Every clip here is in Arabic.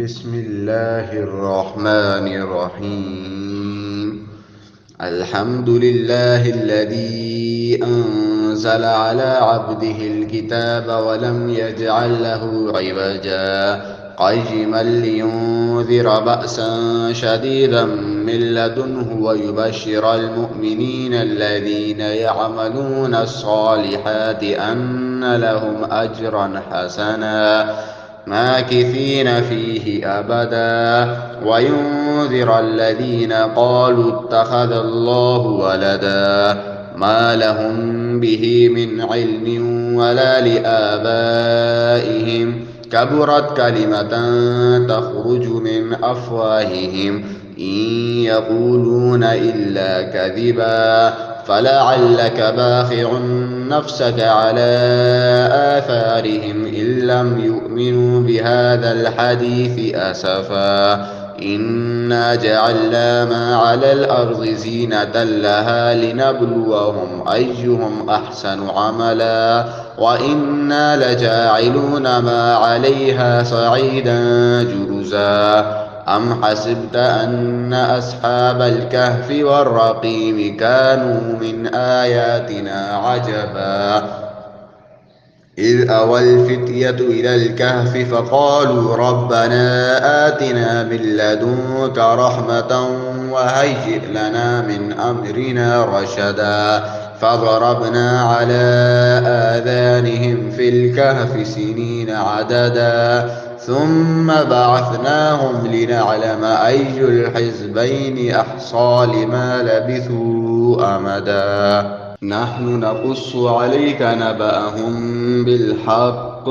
بسم الله الرحمن الرحيم. الحمد لله الذي أنزل على عبده الكتاب ولم يجعل له عوجا قيما لينذر بأسا شديدا من لدنه ويبشر المؤمنين الذين يعملون الصالحات أن لهم أجرا حسنا ماكثين فيه أبدا وينذر الذين قالوا اتخذ الله ولدا ما لهم به من علم ولا لآبائهم كبرت كلمة تخرج من أفواههم إن يقولون إلا كذبا فلعلك باخع نفسك على آثارهم إن لم يؤمنوا بهذا الحديث أسفا إنا جعلنا ما على الأرض زينة لها لنبلوهم أيهم أحسن عملا وإنا لجاعلون ما عليها صعيدا جرزا أم حسبت أن أصحاب الكهف والرقيم كانوا من آياتنا عجبا إذ أوى الفتية إلى الكهف فقالوا ربنا آتنا من لدنك رحمة وهيئ لنا من أمرنا رشدا فضربنا على آذانهم في الكهف سنين عددا ثم بعثناهم لنعلم أي الحزبين أحصى لما لبثوا أمدا نحن نقص عليك نبأهم بالحق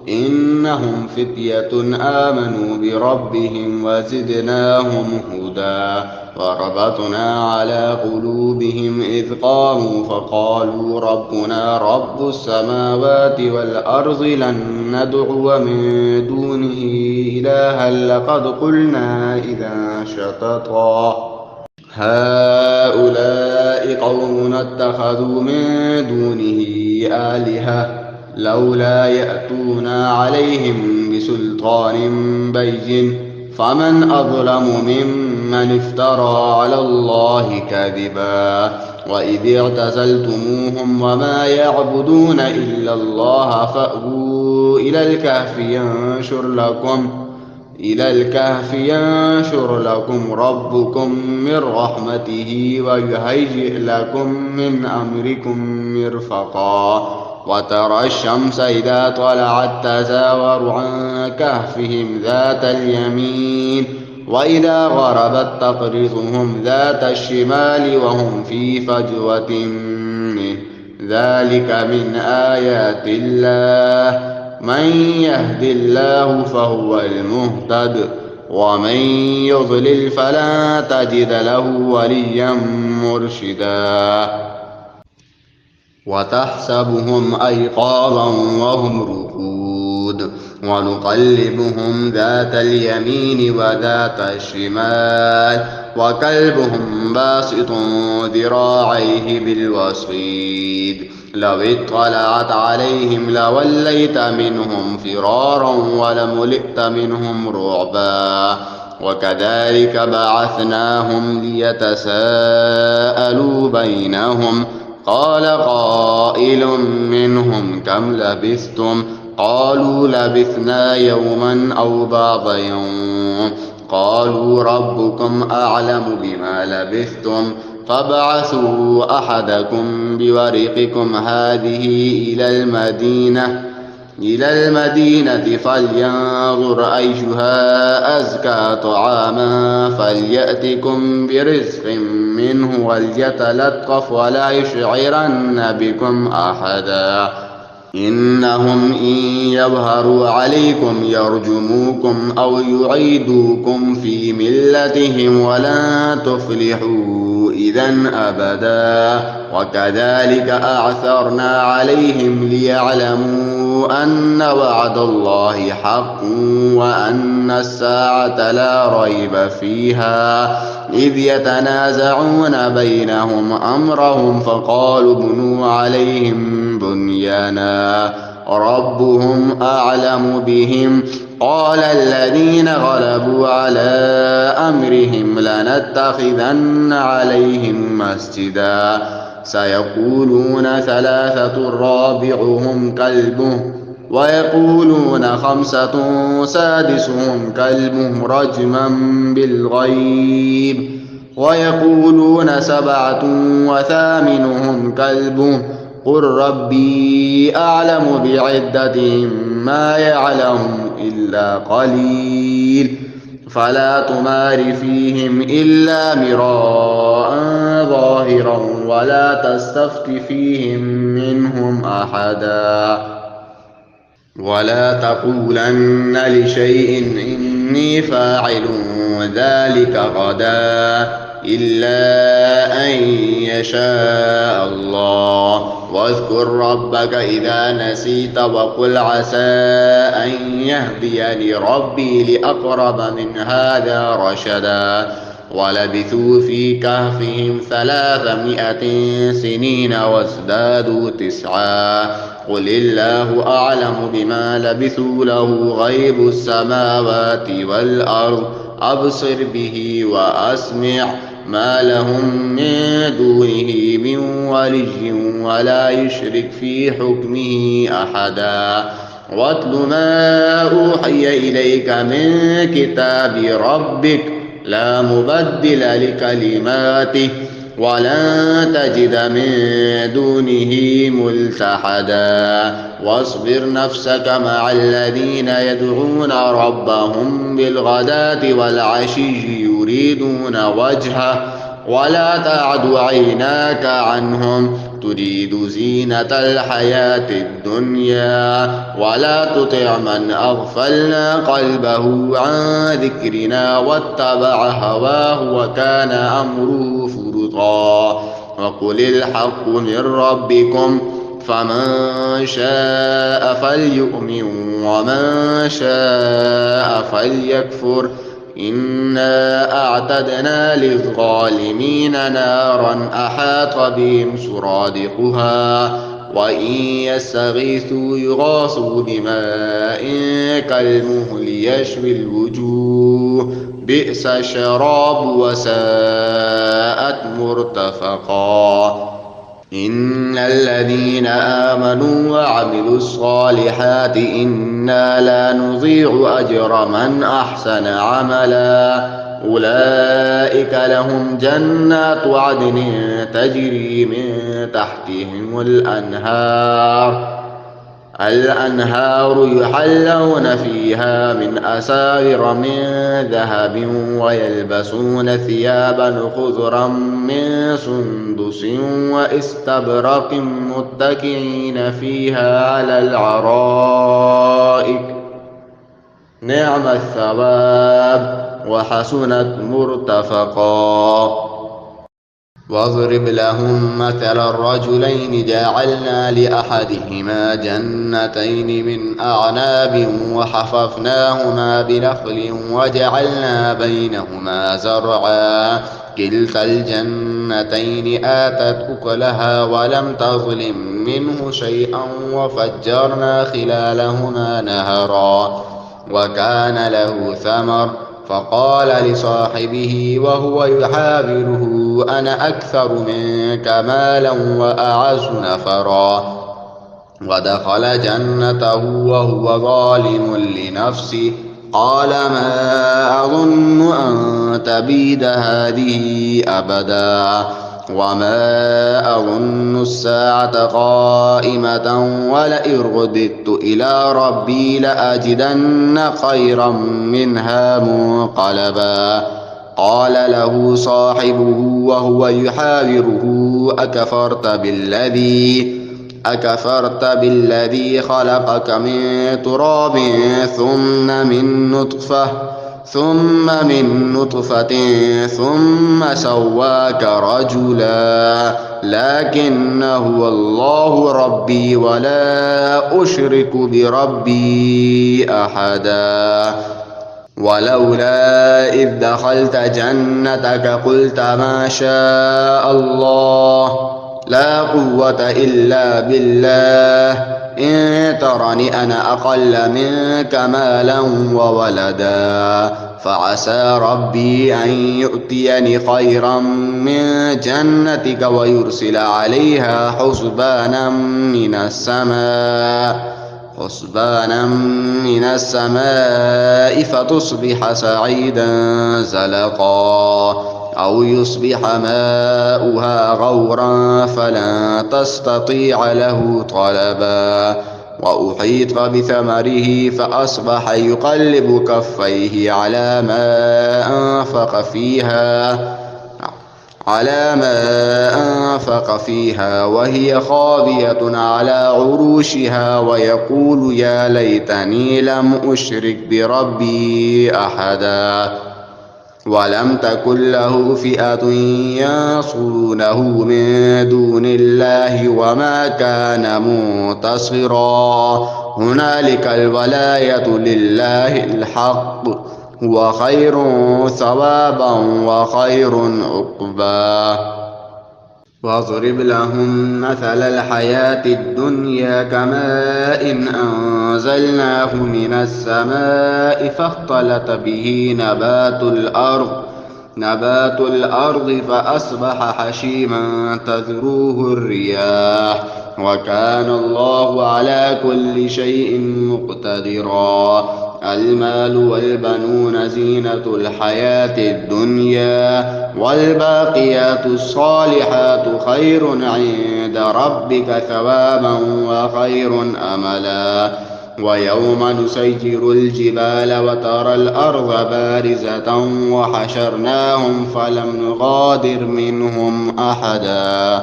إنهم فتية آمنوا بربهم وزدناهم هدى وربطنا على قلوبهم إذ قاموا فقالوا ربنا رب السماوات والأرض لن ندعو من دونه إلها لقد قلنا إذا شططا هؤلاء قوم اتخذوا من دونه آلهة لولا يأتونا عليهم بسلطان بين فمن أظلم ممن افترى على الله كذبا وإذ اعتزلتموهم وما يعبدون إلا الله فأووا إلى الكهف ينشر لكم ربكم من رحمته ويهيئ لكم من أمركم مرفقا وترى الشمس إذا طلعت تزاور عن كهفهم ذات اليمين وإذا غربت تقرضهم ذات الشمال وهم في فجوة منه ذلك من آيات الله من يهد الله فهو المهتد ومن يضلل فلا تجد له وليا مرشدا وتحسبهم أيقاظا وهم رقود ونقلبهم ذات اليمين وذات الشمال وكلبهم باسط ذراعيه بالوصيد لو اطلعت عليهم لوليت منهم فرارا ولملئت منهم رعبا وكذلك بعثناهم ليتساءلوا بينهم قال قائل منهم كم لبثتم قالوا لبثنا يوما أو بعض يوم قالوا ربكم أعلم بما لبثتم فابعثوا أحدكم بورقكم هذه إلى المدينة فلينظر أيها أزكى طعاما فليأتكم برزق منه وليتلطف ولا يشعرن بكم أحدا إنهم إن يظهروا عليكم يرجموكم أو يعيدوكم في ملتهم ولن تفلحوا إذا أبدا وكذلك أعثرنا عليهم ليعلموا أن وعد الله حق وأن الساعة لا ريب فيها إذ يتنازعون بينهم أمرهم فقالوا ابنوا عليهم بنيانا ربهم أعلم بهم قال الذين غلبوا على أمرهم لنتخذن عليهم مسجدا سيقولون ثلاثة رابعهم كلبهم ويقولون خمسة سادسهم كلبهم رجما بالغيب ويقولون سبعة وثامنهم كلبهم قل ربي أعلم بعدتهم ما يعلم إلا قليل فلا تمار فيهم إلا مراء ظاهرا ولا تستفت فيهم منهم أحدا ولا تقولن لشيء إني فاعل ذلك غدا إلا أن يشاء الله واذكر ربك إذا نسيت وقل عسى أن يهديني ربي لأقرب من هذا رشدا ولبثوا في كهفهم 300 سنين وازدادوا 9 قل الله أعلم بما لبثوا له غيب السماوات والأرض أبصر به وأسمع ما لهم من دونه من ولي ولا يشرك في حكمه أحدا واتل ما أوحي إليك من كتاب ربك لا مبدل لكلماته ولن تجد من دونه ملتحدا واصبر نفسك مع الذين يدعون ربهم بالغداة والعشي يريدون وجهه ولا تعد عيناك عنهم تريد زينة الحياة الدنيا ولا تطع من أغفلنا قلبه عن ذكرنا واتبع هواه وكان أمره فرطا وقل الحق من ربكم فمن شاء فليؤمن ومن شاء فليكفر إنا أعتدنا للظالمين نارا أحاط بهم سرادقها وإن يستغيثوا يغاثوا بماء كالمهل يشوي الوجوه بئس الشراب وساءت مرتفقا إن الذين آمنوا وعملوا الصالحات إنا لا نضيع أجر من أحسن عملا أولئك لهم جنات عدن تجري من تحتهم الأنهار يحلون فيها من أساور من ذهب ويلبسون ثيابا خضرا من سندس واستبرق متكئين فيها على الأرائك نعم الثواب وحسنت مرتفقا واضرب لهم مثل الرجلين جعلنا لأحدهما جنتين من أعناب وحففناهما بنخل وجعلنا بينهما زرعا كلتا الجنتين آتت أكلها ولم تظلم منه شيئا وفجرنا خلالهما نهرا وكان له ثمر فقال لصاحبه وهو يحاوره أنا أكثر منك مالا وأعز نفرا ودخل جنته وهو ظالم لنفسه قال ما أظن أن تبيد هذه أبدا وما أظن الساعة قائمة ولئن رددت إلى ربي لأجدن خيرا منها منقلبا قال له صاحبه وهو يحاوره أكفرت بالذي خلقك من تراب ثم من نطفة ثم سواك رجلا لكن هو الله ربي ولا أشرك بربي أحدا ولولا إذ دخلت جنتك قلت ما شاء الله لا قوة إلا بالله إن ترني أنا أقل منك مالا وولدا فعسى ربي أن يؤتيني خيرا من جنتك ويرسل عليها حسبانا من السماء فتصبح صعيدا زلقا أو يصبح ماؤها غورا فلن تستطيع له طلبا وأحيط بثمره فأصبح يقلب كفيه على ما أنفق فيها وهي خاوية على عروشها ويقول يا ليتني لم أشرك بربي أحدا ولم تكن له فئة ينصرونه من دون الله وما كان منتصرا هنالك الولاية لله الحق هو خير ثوابا وخير عقبا واضرب لهم مثل الحياة الدنيا كماء أنزلناه من السماء فاختلط به نبات الأرض فأصبح حشيما تذروه الرياح وكان الله على كل شيء مقتدرا المال والبنون زينة الحياة الدنيا والباقيات الصالحات خير عند ربك ثوابا وخير أملا ويوم نسير الجبال وترى الأرض بارزة وحشرناهم فلم نغادر منهم أحدا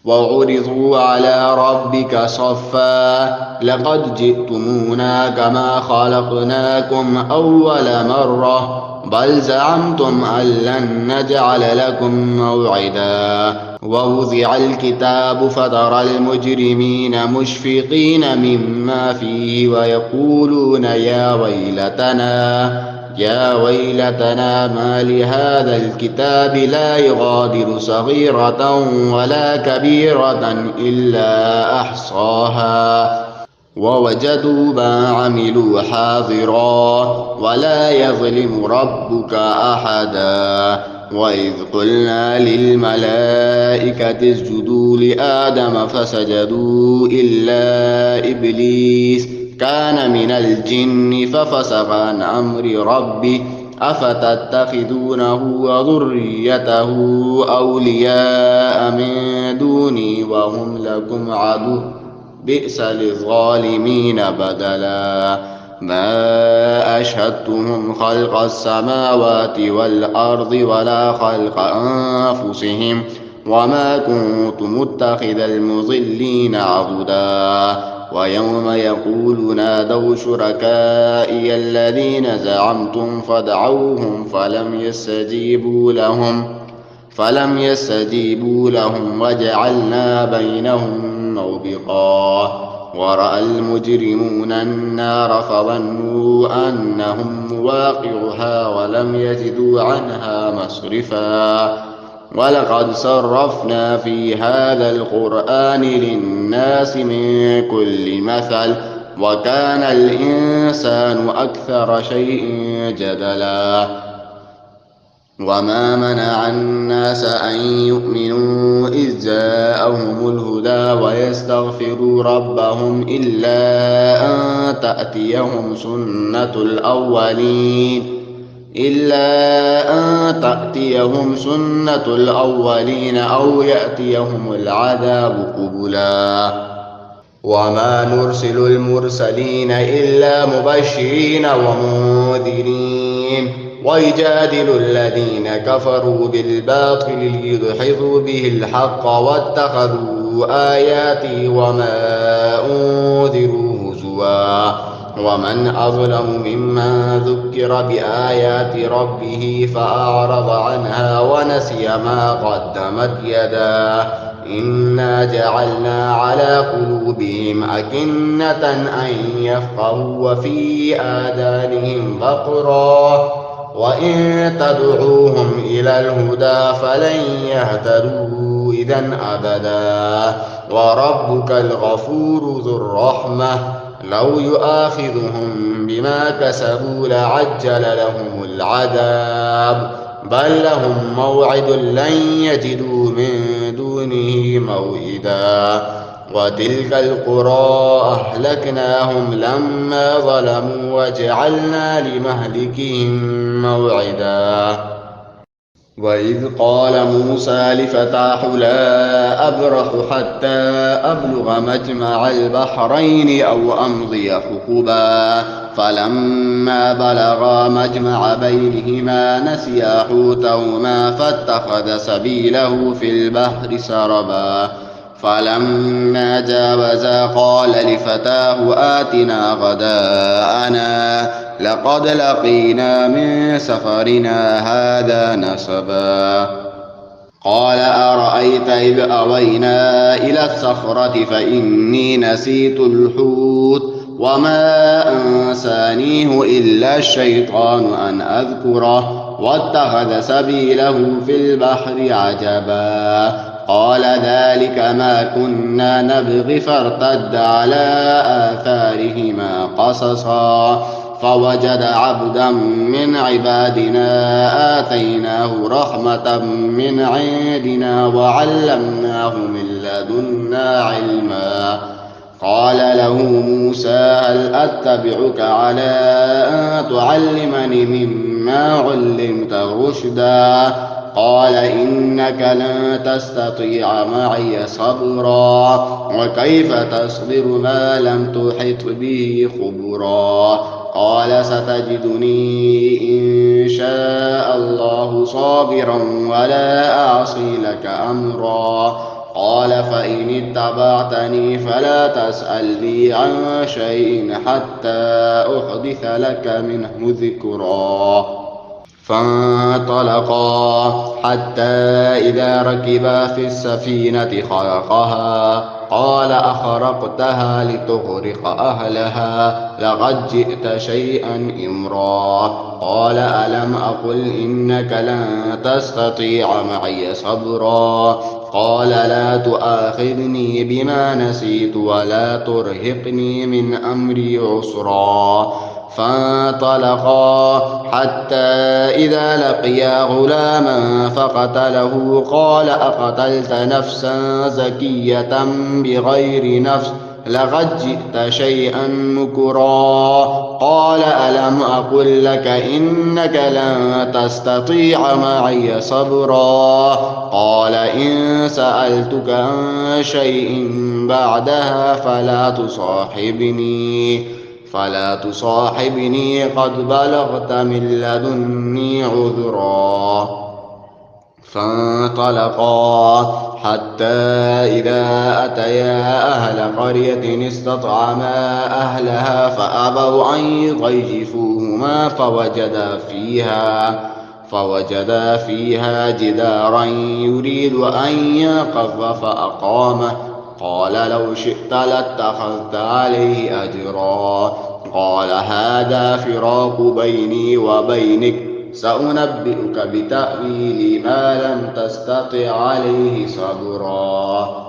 وعرضوا على ربك صفا لقد جئتمونا كما خلقناكم أول مرة بل زعمتم أن لن نجعل لكم موعدا ووضع الكتاب فترى المجرمين مشفقين مما فيه ويقولون يا ويلتنا ما لهذا الكتاب لا يغادر صغيرة ولا كبيرة إلا أحصاها ووجدوا ما عملوا حاضرا ولا يظلم ربك أحدا وإذ قلنا للملائكة اسجدوا لآدم فسجدوا إلا إبليس كان من الجن ففسق عن أمر ربه أفتتخذونه وذريته أولياء من دوني وهم لكم عدو بئس للظالمين بدلا ما أشهدتهم خلق السماوات والأرض ولا خلق أنفسهم وما كنت متخذ المضلين عضدا ويوم يقول نادوا شركائي الذين زعمتم فدعوهم فلم يستجيبوا لهم وجعلنا بينهم موبقا ورأى المجرمون النار فظنوا أنهم مواقعها ولم يجدوا عنها مصرفا ولقد صرفنا في هذا القرآن للناس من كل مثل وكان الإنسان أكثر شيء جدلا وما منع الناس أن يؤمنوا إذ جاءهم الهدى ويستغفروا ربهم إلا أن تأتيهم سنة الأولين أو يأتيهم العذاب قبلا وما نرسل المرسلين إلا مبشرين ومنذرين ويجادل الذين كفروا بالباطل ليدحضوا به الحق واتخذوا آياتي وما أنذروا هزوا ومن أظلم ممن ذكر بآيات ربه فأعرض عنها ونسي ما قدمت يداه إنا جعلنا على قلوبهم أكنة أن يفقهوا وفي آذانهم وقرا وإن تدعوهم إلى الهدى فلن يهتدوا إذا أبدا. وربك الغفور ذو الرحمة لو يؤاخذهم بما كسبوا لعجل لهم العذاب بل لهم موعد لن يجدوا من دونه موئدا. وتلك القرى أهلكناهم لما ظلموا وجعلنا لمهلكهم موعدا. وإذ قال موسى لفتاه لا أبرح حتى أبلغ مجمع البحرين أو أمضي حقبا فلما بلغا مجمع بينهما نسيا حوتهما فاتخذ سبيله في البحر سربا فلما جاوزا قال لفتاه آتنا غداءنا لقد لقينا من سفرنا هذا نصبا. قال أرأيت إذ أوينا إلى الصخرة فإني نسيت الحوت وما أنسانيه إلا الشيطان أن أذكره واتخذ سبيله في البحر عجبا. قال ذلك ما كنا نبغي فارتد على آثارهما قصصا فوجد عبدا من عبادنا آتيناه رحمة من عندنا وعلمناه من لدنا علما. قال له موسى هل أتبعك على أن تعلمني مما علمت رشدا قال إنك لن تستطيع معي صبرا وكيف تصبر ما لم تحط به خبرا. قال ستجدني إن شاء الله صابرا ولا أعصي لك أمرا. قال فإن اتبعتني فلا تسألني عن شيء حتى أحدث لك منه ذكرا. فانطلقا حتى إذا ركبا في السفينة خرقها قال أخرقتها لتغرق أهلها لقد جئت شيئا إمرا. قال ألم أقل إنك لن تستطيع معي صبرا. قال لا تؤاخذني بما نسيت ولا ترهقني من أمري عسرا. فانطلقا حتى إذا لقيا غلاما فقتله قال أقتلت نفسا زكية بغير نفس لقد جئت شيئا نكرا. قال ألم أقل لك إنك لن تستطيع معي صبرا. قال إن سألتك عن شيء بعدها فلا تصاحبني قد بلغت من لدني عذرا. فانطلقا حتى إذا أتيا أهل قرية استطعما أهلها فأبوا أن يضيفوهما فوجدا فيها جدارا يريد أن ينقض فأقامه. قال لو شئت لاتخذت عليه أجرا. قال هذا فراق بيني وبينك سأنبئك بتأويل ما لم تستطع عليه صبرا.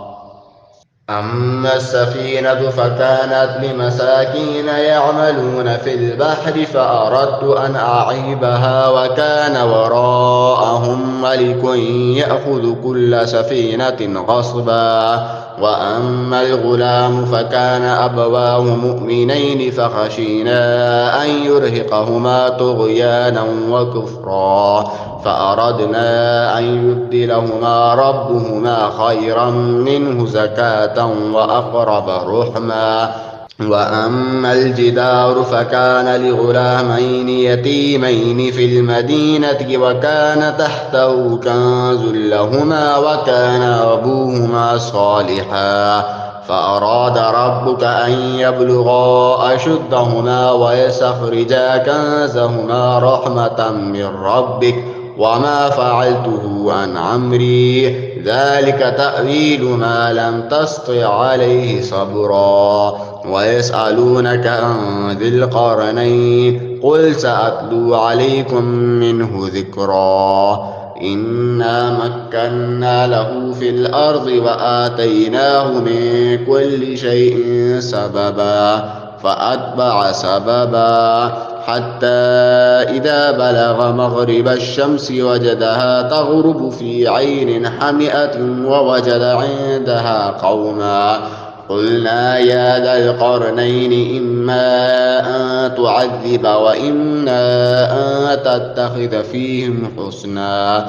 أما السفينة فكانت لمساكين يعملون في البحر فأردت أن أعيبها وكان وراءهم ملك يأخذ كل سفينة غصبا. وأما الغلام فكان أبواه مؤمنين فخشينا أن يرهقهما طغيانا وكفرا فأردنا أن يبدلهما ربهما خيرا منه زكاة وأقرب رحما. وأما الجدار فكان لغلامين يتيمين في المدينة وكان تحته كنز لهما وكان أبوهما صالحا فأراد ربك أن يبلغا أشدهما ويستخرجا كنزهما رحمة من ربك وما فعلته عن أمري ذلك تأويل ما لم تسطع عليه صبرا. ويسألونك عن ذي القرنين قل سأتلو عليكم منه ذكرا. إنا مكنا له في الأرض وآتيناه من كل شيء سببا فأتبع سببا حتى إذا بلغ مغرب الشمس وجدها تغرب في عين حمئة ووجد عندها قوما قلنا يا ذا القرنين إما أن تعذب وإما أن تتخذ فيهم حسنا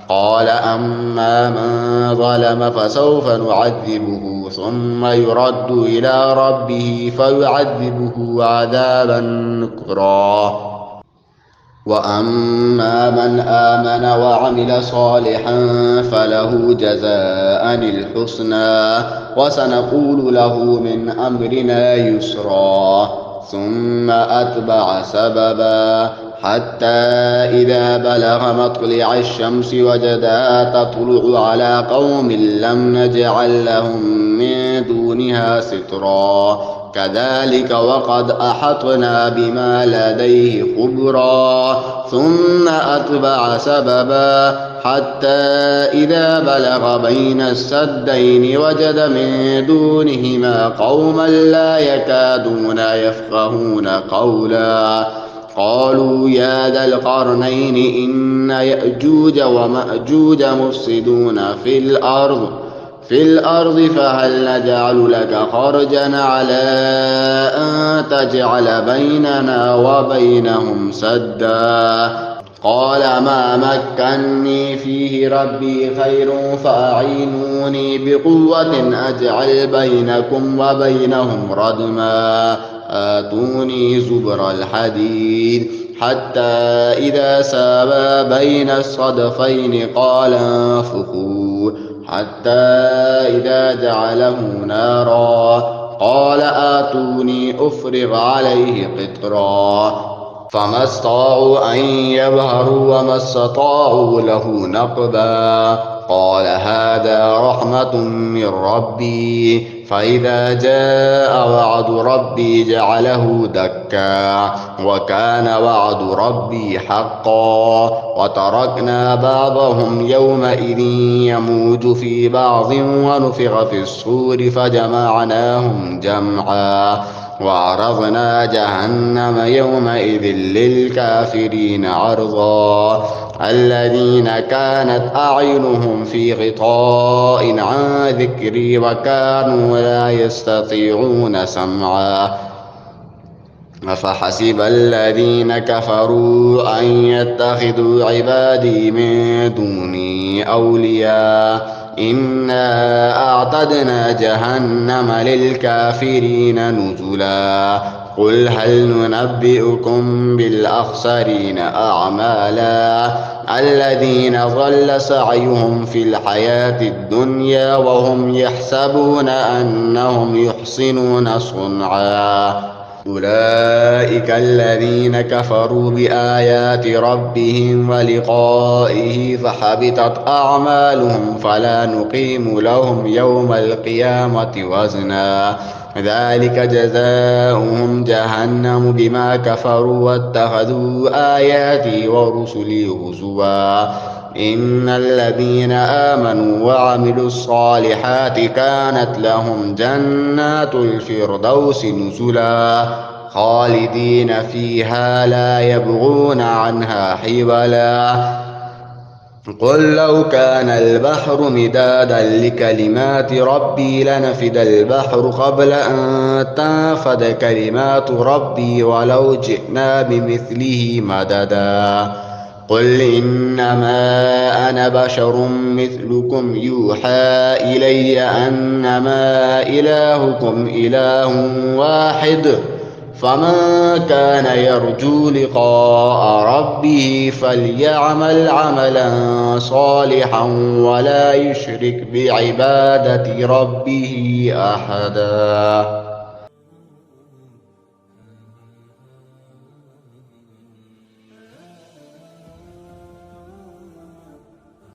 قال أما من ظلم فسوف نعذبه ثم يرد إلى ربه فيعذبه عذابا نكرا وأما من آمن وعمل صالحا فله جزاء الحسنى وسنقول له من أمرنا يسرا ثم أتبع سببا حتى إذا بلغ مطلع الشمس وجدها تطلع على قوم لم نجعل لهم من دونها سترا كذلك وقد أحطنا بما لديه خبرا ثم أتبع سببا حتى إذا بلغ بين السدين وجد من دونهما قوما لا يكادون يفقهون قولا قالوا يا ذا القرنين إن يأجوج ومأجوج مفسدون في الأرض فهل نجعل لك خرجا على أن تجعل بيننا وبينهم سدا قال ما مكني فيه ربي خير فأعينوني بقوة أجعل بينكم وبينهم ردما آتوني زبر الحديد حتى إذا ساوى بين الصدفين قال انفخوا حتى إذا جعله نارا قال آتوني أفرغ عليه قطرا فما استطاعوا أن يظهروا وما استطاعوا له نقبا قال هذا رحمة من ربي فإذا جاء وعد ربي جعله دكا وكان وعد ربي حقا وتركنا بعضهم يومئذ يموج في بعض ونفخ في الصور فجمعناهم جمعا وعرضنا جهنم يومئذ للكافرين عرضا الذين كانت أعينهم في غطاء عن ذكري وكانوا لا يستطيعون سمعا أفحسب الذين كفروا أن يتخذوا عبادي من دوني أولياء إنا أعتدنا جهنم للكافرين نزلا قل هل ننبئكم بالأخسرين أعمالا الذين ضل سعيهم في الحياة الدنيا وهم يحسبون أنهم يحسنون صنعا أولئك الذين كفروا بآيات ربهم ولقائه فحبطت أعمالهم فلا نقيم لهم يوم القيامة وزنا ذلك جزاؤهم جهنم بما كفروا واتخذوا آياتي ورسلي هزوا إن الذين آمنوا وعملوا الصالحات كانت لهم جنات الفردوس نزلا خالدين فيها لا يبغون عنها حولا قل لو كان البحر مدادا لكلمات ربي لنفد البحر قبل أن تنفد كلمات ربي ولو جئنا بمثله مددا قل إنما أنا بشر مثلكم يوحى إلي أنما إلهكم إله واحد فمن كان يرجو لقاء ربه فليعمل عملا صالحا ولا يشرك بعبادة ربه أحدا.